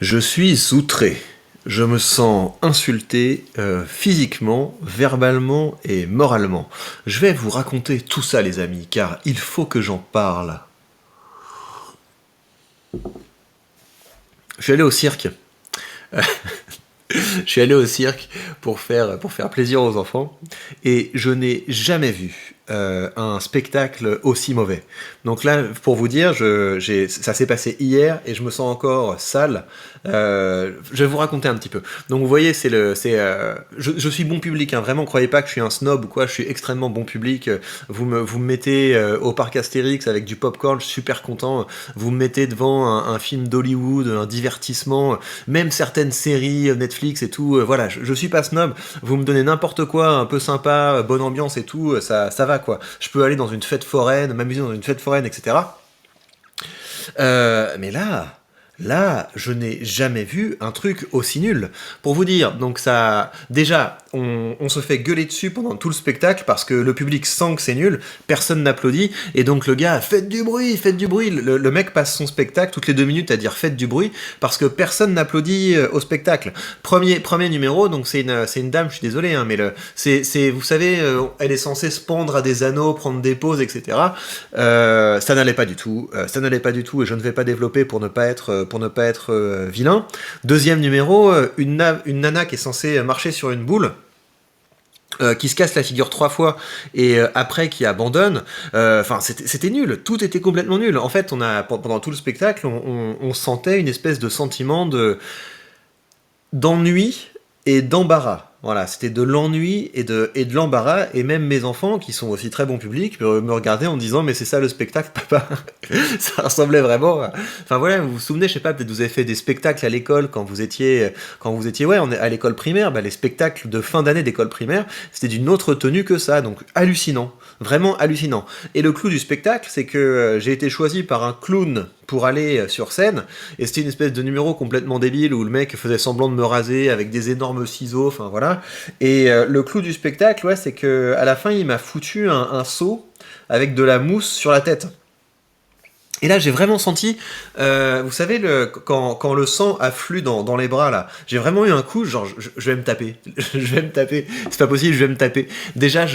Je suis outré. Je me sens insulté physiquement, verbalement et moralement. Je vais vous raconter tout ça les amis, car il faut que j'en parle. Je suis allé au cirque. Je suis allé au cirque pour faire plaisir aux enfants et je n'ai jamais vu un spectacle aussi mauvais. Donc là, pour vous dire, ça s'est passé hier et je me sens encore sale. Je vais vous raconter un petit peu. Donc vous voyez, je suis bon public, hein, vraiment, croyez pas que je suis un snob ou quoi, je suis extrêmement bon public. Vous me mettez au parc Astérix avec du popcorn, je suis super content. Vous me mettez devant un film d'Hollywood, un divertissement, même certaines séries Netflix et tout, voilà, je suis pas snob, vous me donnez n'importe quoi, un peu sympa, bonne ambiance et tout, ça va quoi. Je peux aller dans une fête foraine, m'amuser dans une fête foraine, etc. Mais là, je n'ai jamais vu un truc aussi nul. Pour vous dire, donc ça, déjà, on se fait gueuler dessus pendant tout le spectacle parce que le public sent que c'est nul, personne n'applaudit, et donc le gars, faites du bruit, faites du bruit. Le mec passe son spectacle toutes les 2 minutes à dire faites du bruit parce que personne n'applaudit au spectacle. Premier numéro, donc c'est une dame, je suis désolé, hein, mais vous savez, elle est censée se pendre à des anneaux, prendre des pauses, etc. Ça n'allait pas du tout, et je ne vais pas développer pour ne pas être vilain. Deuxième numéro, une nana qui est censée marcher sur une boule, qui se casse la figure 3 fois et après qui abandonne. Enfin, c'était nul, tout était complètement nul. En fait, pendant tout le spectacle, on sentait une espèce de sentiment d'ennui et d'embarras. Voilà, c'était de l'ennui et de l'embarras, et même mes enfants, qui sont aussi très bons publics, me regardaient en me disant mais c'est ça le spectacle, papa. Ça ressemblait vraiment à... Enfin voilà, vous vous souvenez, je sais pas, peut-être vous avez fait des spectacles à l'école quand vous étiez ouais, à l'école primaire, bah, les spectacles de fin d'année d'école primaire, c'était d'une autre tenue que ça, donc hallucinant, vraiment hallucinant. Et le clou du spectacle, c'est que j'ai été choisi par un clown pour aller sur scène, et c'était une espèce de numéro complètement débile où le mec faisait semblant de me raser avec des énormes ciseaux, enfin voilà. Et le clou du spectacle, ouais, c'est que à la fin, il m'a foutu un seau avec de la mousse sur la tête. Et là, j'ai vraiment senti, vous savez, quand le sang afflue dans les bras, là, j'ai vraiment eu un coup, genre, je vais me taper, je vais me taper, c'est pas possible, je vais me taper. Déjà,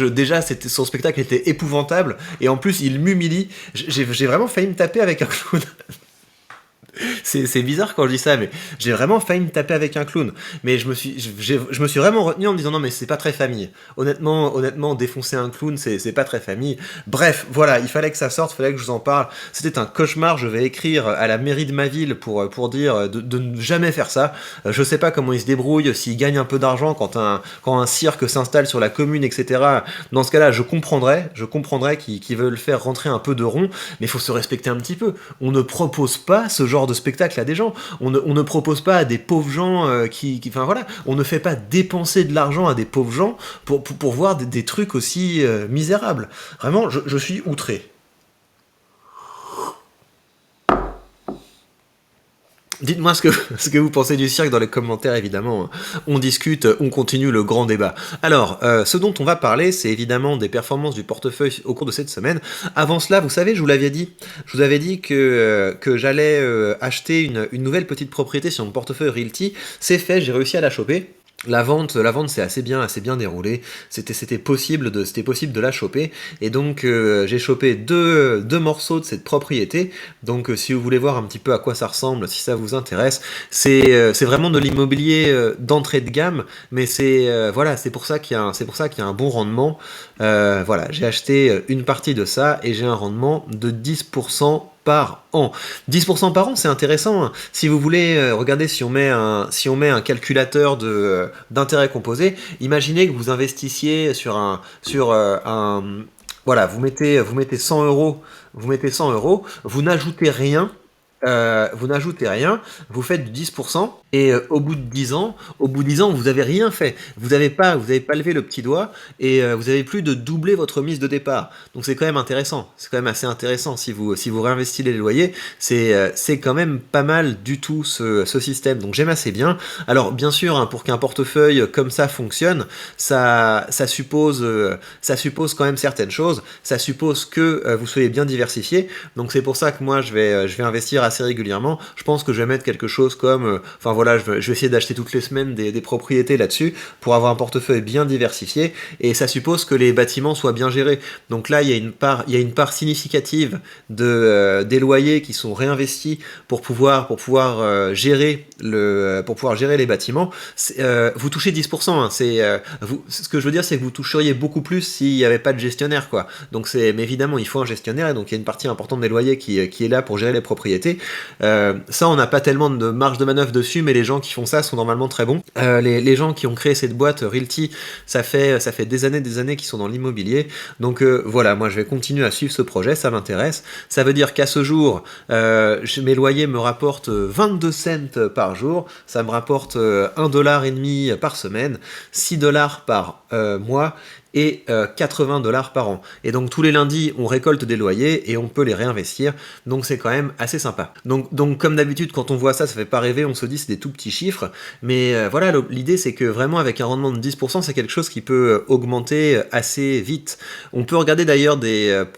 son spectacle était épouvantable, et en plus, il m'humilie. J'ai vraiment failli me taper avec un clown. C'est bizarre quand je dis ça, mais j'ai vraiment failli me taper avec un clown. Mais je me suis vraiment retenu en me disant non, mais c'est pas très famille. Honnêtement, défoncer un clown, c'est pas très famille. Bref, voilà, il fallait que ça sorte, il fallait que je vous en parle. C'était un cauchemar. Je vais écrire à la mairie de ma ville pour dire de ne jamais faire ça. Je sais pas comment ils se débrouillent, s'ils gagnent un peu d'argent quand un cirque s'installe sur la commune, etc. Dans ce cas-là, je comprendrais qu'ils veulent faire rentrer un peu de rond, mais il faut se respecter un petit peu. On ne propose pas ce genre de spectacle à des gens. On ne propose pas à des pauvres gens enfin voilà, on ne fait pas dépenser de l'argent à des pauvres gens pour voir des trucs aussi misérables. Vraiment, je suis outré. Dites-moi ce que vous pensez du cirque dans les commentaires, évidemment. On discute, on continue le grand débat. Alors, ce dont on va parler, c'est évidemment des performances du portefeuille au cours de cette semaine. Avant cela, vous savez, je vous avais dit que j'allais acheter une nouvelle petite propriété sur mon portefeuille Realty. C'est fait, j'ai réussi à la choper. La vente s'est assez bien déroulée. C'était possible de la choper. Et donc j'ai chopé deux morceaux de cette propriété. Donc si vous voulez voir un petit peu à quoi ça ressemble, si ça vous intéresse, c'est vraiment de l'immobilier d'entrée de gamme, mais voilà, c'est pour ça qu'il y a un bon rendement. Voilà, j'ai acheté une partie de ça et j'ai un rendement de 10% par an. 10% par an, c'est intéressant, hein. Si vous voulez, regardez, si on met un calculateur d'intérêt composé, imaginez que vous investissiez voilà, vous mettez 100 euros, vous n'ajoutez rien, vous faites du 10%, et au bout de 10 ans, vous n'avez rien fait. Vous avez pas levé le petit doigt, et vous avez plus de doubler votre mise de départ. Donc c'est quand même intéressant. C'est quand même assez intéressant. Si vous réinvestissez les loyers, c'est quand même pas mal du tout ce système. Donc j'aime assez bien. Alors bien sûr, hein, pour qu'un portefeuille comme ça fonctionne, ça suppose quand même certaines choses. Ça suppose que vous soyez bien diversifié. Donc c'est pour ça que moi je vais investir assez assez régulièrement. Je pense que je vais mettre quelque chose comme, enfin voilà, je vais essayer d'acheter toutes les semaines des propriétés là-dessus pour avoir un portefeuille bien diversifié, et ça suppose que les bâtiments soient bien gérés. Donc là, il y a une part significative des loyers qui sont réinvestis pour pouvoir gérer les bâtiments. Vous touchez 10%, hein, ce que je veux dire, c'est que vous toucheriez beaucoup plus s'il n'y avait pas de gestionnaire, quoi. Donc mais évidemment, il faut un gestionnaire, et donc il y a une partie importante des loyers qui est là pour gérer les propriétés. Ça, on n'a pas tellement de marge de manœuvre dessus, mais les gens qui font ça sont normalement très bons. Les gens qui ont créé cette boîte Realty, ça fait des années qu'ils sont dans l'immobilier. Donc voilà, moi je vais continuer à suivre ce projet, ça m'intéresse. Ça veut dire qu'à ce jour, mes loyers me rapportent 22 cents par jour, ça me rapporte $1,50 par semaine, $6 par mois, et $80 par an. Et donc tous les lundis, on récolte des loyers et on peut les réinvestir, donc c'est quand même assez sympa. Donc comme d'habitude, quand on voit ça, ça fait pas rêver, on se dit c'est des tout petits chiffres, mais voilà, l'idée c'est que vraiment avec un rendement de 10%, c'est quelque chose qui peut augmenter assez vite. On peut regarder d'ailleurs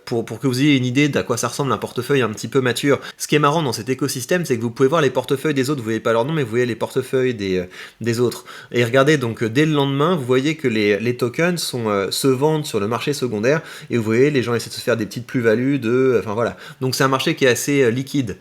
pour que vous ayez une idée d'à quoi ça ressemble un portefeuille un petit peu mature. Ce qui est marrant dans cet écosystème, c'est que vous pouvez voir les portefeuilles des autres, vous voyez pas leur nom, mais vous voyez les portefeuilles des autres. Et regardez, donc dès le lendemain, vous voyez que les tokens se vendent sur le marché secondaire, et vous voyez, les gens essaient de se faire des petites plus-values enfin voilà. Donc c'est un marché qui est assez liquide.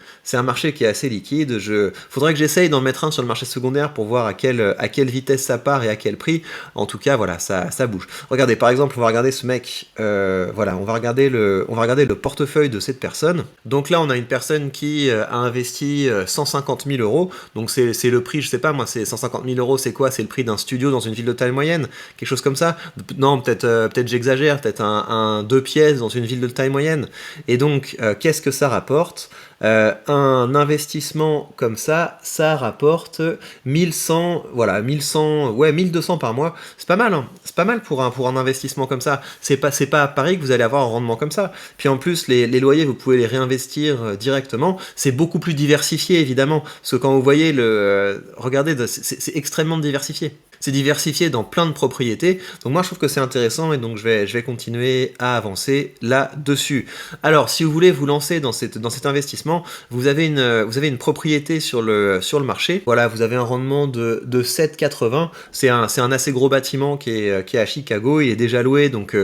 Faudrait que j'essaye d'en mettre un sur le marché secondaire pour voir à quelle vitesse ça part et à quel prix. En tout cas, voilà, ça bouge. Regardez, par exemple, on va regarder ce mec. Voilà, on va regarder le portefeuille de cette personne. Donc là, on a une personne qui a investi 150 000 euros. Donc c'est le prix, je sais pas moi, c'est 150 000 euros, c'est quoi? C'est le prix d'un studio dans une ville de taille moyenne, quelque chose comme ça. Non, peut-être j'exagère, peut-être un 2 pièces dans une ville de taille moyenne. Et donc, qu'est-ce que ça rapporte? Un investissement comme ça rapporte 1100, voilà, 1100, ouais, 1200 par mois. C'est pas mal, hein. C'est pas mal pour un investissement comme ça. C'est pas à Paris que vous allez avoir un rendement comme ça. Puis en plus, les loyers, vous pouvez les réinvestir directement. C'est beaucoup plus diversifié, évidemment. Parce que quand vous voyez regardez, c'est extrêmement diversifié. C'est diversifié dans plein de propriétés. Donc moi je trouve que c'est intéressant, et donc je vais continuer à avancer là-dessus. Alors si vous voulez vous lancer dans cet investissement, vous avez une propriété sur le marché. Voilà, vous avez un rendement de 7,80. C'est un assez gros bâtiment qui est à Chicago, il est déjà loué. Donc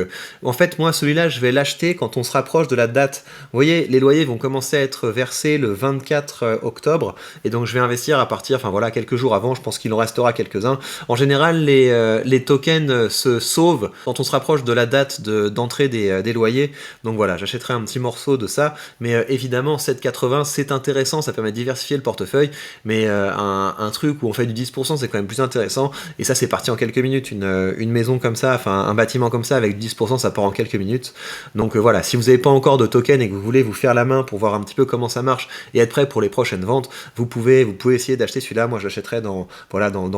en fait moi celui-là je vais l'acheter quand on se rapproche de la date. Vous voyez, les loyers vont commencer à être versés le 24 octobre, et donc je vais investir à partir, enfin voilà, quelques jours avant. Je pense qu'il en restera quelques-uns. En général, les tokens se sauvent quand on se rapproche de la date d'entrée des loyers. Donc voilà, j'achèterai un petit morceau de ça. Mais évidemment, 7,80, c'est intéressant, ça permet de diversifier le portefeuille. Mais un truc où on fait du 10%, c'est quand même plus intéressant. Et ça, c'est parti en quelques minutes. Une maison comme ça, enfin un bâtiment comme ça, avec 10%, ça part en quelques minutes. Donc voilà, si vous n'avez pas encore de token et que vous voulez vous faire la main pour voir un petit peu comment ça marche et être prêt pour les prochaines ventes, vous pouvez essayer d'acheter celui-là. Moi, je l'achèterai dans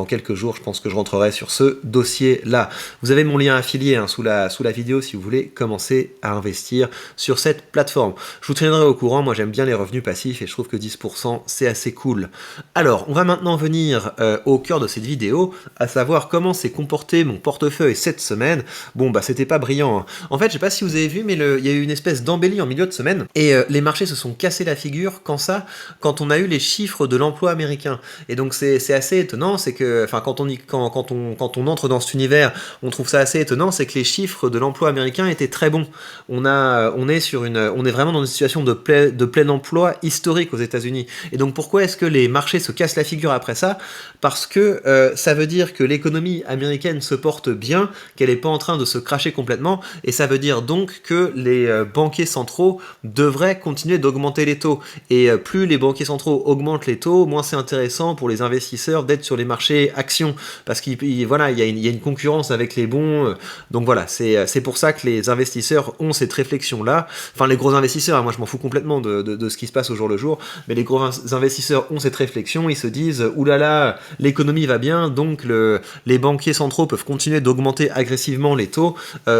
quelques jours. Je pense que je rentrerai sur ce dossier-là. Vous avez mon lien affilié sous la vidéo si vous voulez commencer à investir sur cette plateforme. Je vous tiendrai au courant. Moi, j'aime bien les revenus passifs et je trouve que 10%, c'est assez cool. Alors, on va maintenant venir au cœur de cette vidéo, à savoir comment s'est comporté mon portefeuille cette semaine. Bon, bah, c'était pas brillant, hein. En fait, je sais pas si vous avez vu, mais il y a eu une espèce d'embellie en milieu de semaine, et les marchés se sont cassés la figure quand on a eu les chiffres de l'emploi américain. Et donc, c'est assez étonnant, c'est que, enfin, quand on entre dans cet univers, on trouve ça assez étonnant, c'est que les chiffres de l'emploi américain étaient très bons. On est vraiment dans une situation de plein emploi historique aux États-Unis. Et donc pourquoi est-ce que les marchés se cassent la figure après ça? Parce que ça veut dire que l'économie américaine se porte bien, qu'elle n'est pas en train de se cracher complètement, et ça veut dire donc que les banquiers centraux devraient continuer d'augmenter les taux. Et plus les banquiers centraux augmentent les taux, moins c'est intéressant pour les investisseurs d'être sur les marchés actions, parce qu'il y a une concurrence avec les bons. Donc voilà, c'est pour ça que les investisseurs ont cette réflexion-là. Enfin, les gros investisseurs, moi je m'en fous complètement de ce qui se passe au jour le jour, mais les gros investisseurs ont cette réflexion, ils se disent « oulala, l'économie va bien, donc les banquiers centraux peuvent continuer d'augmenter agressivement les taux,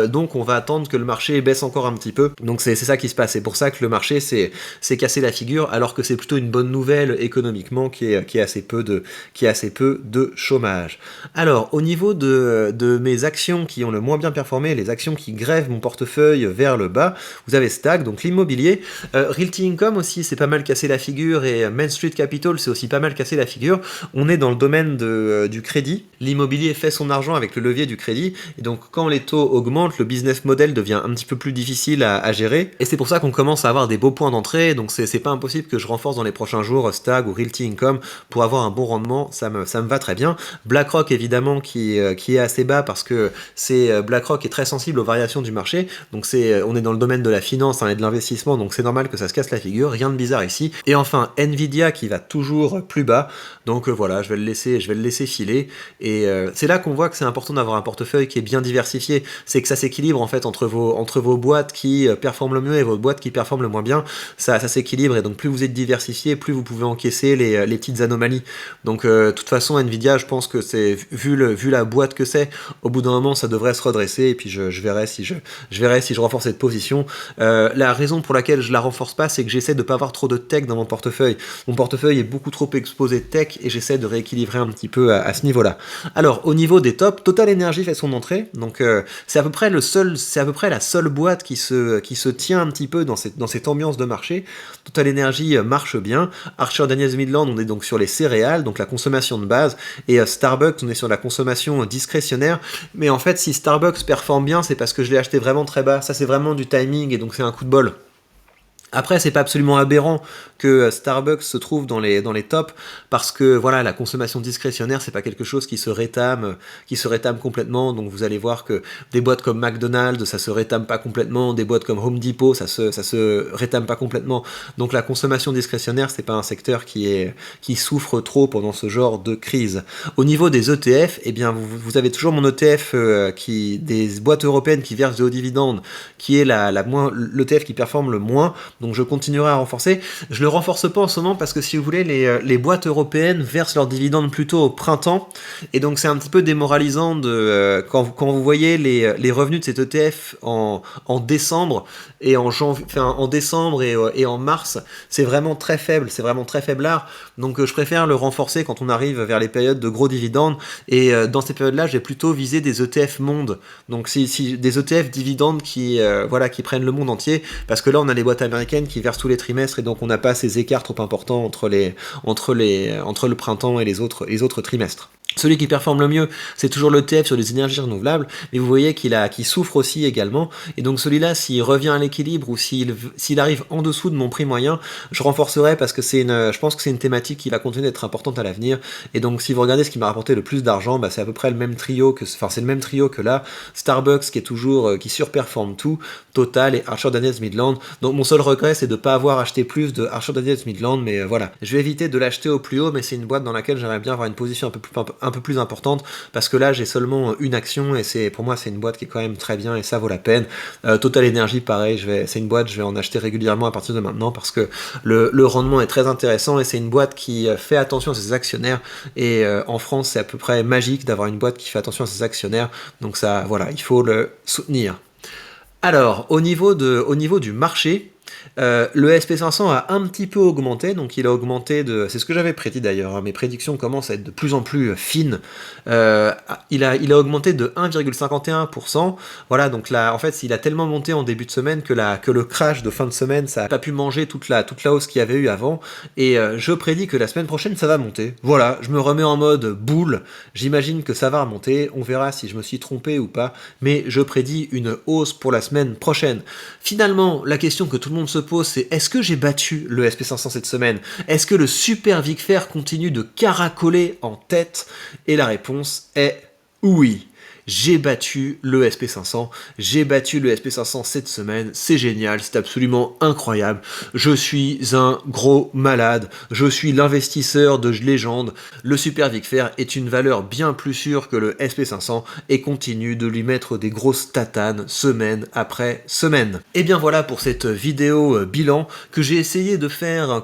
donc on va attendre que le marché baisse encore un petit peu. » Donc c'est ça qui se passe, c'est pour ça que le marché s'est cassé la figure, alors que c'est plutôt une bonne nouvelle économiquement qui a assez peu de chômage. Alors, au niveau de mes actions qui ont le moins bien performé, les actions qui grèvent mon portefeuille vers le bas, vous avez Stag, donc l'immobilier. Realty Income aussi, c'est pas mal cassé la figure, et Main Street Capital, c'est aussi pas mal cassé la figure. On est dans le domaine du crédit. L'immobilier fait son argent avec le levier du crédit, et donc quand les taux augmentent, le business model devient un petit peu plus difficile à gérer, et c'est pour ça qu'on commence à avoir des beaux points d'entrée, donc c'est pas impossible que je renforce dans les prochains jours Stag ou Realty Income pour avoir un bon rendement, ça me va très bien. BlackRock évidemment qui est assez bas parce que BlackRock est très sensible aux variations du marché, donc on est dans le domaine de la finance et de l'investissement, donc c'est normal que ça se casse la figure, rien de bizarre ici. Et enfin Nvidia qui va toujours plus bas, donc voilà, je vais le laisser filer, et c'est là qu'on voit que c'est important d'avoir un portefeuille qui est bien diversifié, c'est que ça s'équilibre en fait entre vos boîtes qui performent le mieux et vos boîtes qui performent le moins bien, ça s'équilibre, et donc plus vous êtes diversifié, plus vous pouvez encaisser les petites anomalies. Donc de toute façon Nvidia, je pense que c'est vu la boîte que c'est, au bout d'un moment ça devrait se redresser, et puis je verrai si je renforce cette position. La raison pour laquelle je la renforce pas, c'est que j'essaie de pas avoir trop de tech dans mon portefeuille. Mon portefeuille est beaucoup trop exposé tech, et j'essaie de rééquilibrer un petit peu à ce niveau-là. Alors au niveau des tops, Total Energy fait son entrée, donc c'est à peu près la seule boîte qui se tient un petit peu dans cette ambiance de marché. Total Energy marche bien. Archer Daniels Midland, on est donc sur les céréales, donc la consommation de base, et Starbucks, on est sur la consommation discrétionnaire. Mais en fait, si Starbucks performe bien, c'est parce que je l'ai acheté vraiment très bas. Ça, c'est vraiment du timing, et donc c'est un coup de bol. Après, c'est pas absolument aberrant que Starbucks se trouve dans les tops, parce que voilà, la consommation discrétionnaire, c'est pas quelque chose qui se rétame complètement. Donc vous allez voir que des boîtes comme McDonald's, ça se rétame pas complètement, des boîtes comme Home Depot, ça se rétame pas complètement. Donc la consommation discrétionnaire, c'est pas un secteur qui souffre trop pendant ce genre de crise. Au niveau des ETF, eh bien vous avez toujours mon ETF des boîtes européennes qui versent de hauts dividendes, qui est l'ETF qui performe le moins. Donc je continuerai à renforcer. Je le renforce pas en ce moment parce que, si vous voulez, les boîtes européennes versent leurs dividendes plutôt au printemps, et donc c'est un petit peu démoralisant quand vous voyez les revenus de cet ETF en décembre et en décembre et en mars, c'est vraiment très faible, faiblard. Donc je préfère le renforcer quand on arrive vers les périodes de gros dividendes, et dans ces périodes-là, je vais plutôt viser des ETF monde. Donc si des ETF dividendes qui prennent le monde entier, parce que là on a les boîtes américaines qui versent tous les trimestres, et donc on n'a pas ces écarts trop importants entre le printemps et les autres trimestres. Celui qui performe le mieux, c'est toujours l'ETF sur les énergies renouvelables, mais vous voyez qu'il souffre aussi également, et donc celui-là, s'il revient à l'équilibre, ou s'il arrive en dessous de mon prix moyen, je renforcerai, parce que je pense que c'est une thématique qui va continuer d'être importante à l'avenir. Et donc si vous regardez ce qui m'a rapporté le plus d'argent, c'est à peu près le même trio que là, Starbucks qui surperforme tout, Total et Archer Daniels Midland. Donc mon seul regret, c'est de ne pas avoir acheté plus de Archer Daniels Midland, mais voilà, je vais éviter de l'acheter au plus haut, mais c'est une boîte dans laquelle j'aimerais bien avoir une position un peu plus importante, parce que là j'ai seulement une action, et pour moi c'est une boîte qui est quand même très bien, et ça vaut la peine. Total Energy, pareil, c'est une boîte, je vais en acheter régulièrement à partir de maintenant, parce que le rendement est très intéressant, et c'est une boîte qui fait attention à ses actionnaires, et en France c'est à peu près magique d'avoir une boîte qui fait attention à ses actionnaires, donc ça, voilà, il faut le soutenir. Alors, au niveau du marché, le SP500 a un petit peu augmenté, donc il a augmenté c'est ce que j'avais prédit d'ailleurs, mes prédictions commencent à être de plus en plus fines. Il a augmenté de 1,51%. Voilà, donc là, en fait, il a tellement monté en début de semaine que le crash de fin de semaine, ça n'a pas pu manger toute la hausse qu'il y avait eu avant. Et je prédis que la semaine prochaine, ça va monter. Voilà, je me remets en mode boule. J'imagine que ça va remonter. On verra si je me suis trompé ou pas. Mais je prédis une hausse pour la semaine prochaine. Finalement, la question que tout le monde se pose, c'est: est-ce que j'ai battu le SP500 cette semaine? Est-ce que le super VIC continue de caracoler en tête? Et la réponse est oui. J'ai battu le SP500, cette semaine, c'est génial, c'est absolument incroyable, je suis un gros malade, je suis l'investisseur de légende, le Super VIC est une valeur bien plus sûre que le SP500 et continue de lui mettre des grosses tatanes semaine après semaine. Et bien voilà pour cette vidéo bilan que j'ai essayé de faire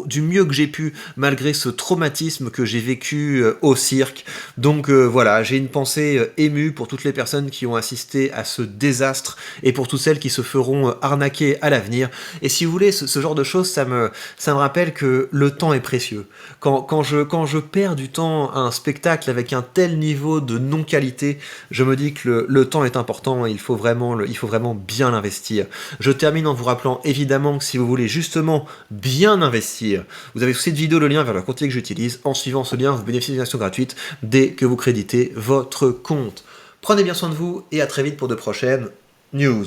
du mieux que j'ai pu malgré ce traumatisme que j'ai vécu au cirque. Donc voilà, j'ai une pensée pensée émue pour toutes les personnes qui ont assisté à ce désastre et pour toutes celles qui se feront arnaquer à l'avenir. Et si vous voulez, ce genre de choses, ça me rappelle que le temps est précieux. Quand je perds du temps à un spectacle avec un tel niveau de non-qualité, je me dis que le temps est important et il faut vraiment bien l'investir. Je termine en vous rappelant évidemment que si vous voulez justement bien investir, vous avez sous cette vidéo le lien vers le compte que j'utilise. En suivant ce lien, vous bénéficiez d'une action gratuite dès que vous créditez votre compte. Prenez bien soin de vous et à très vite pour de prochaines news.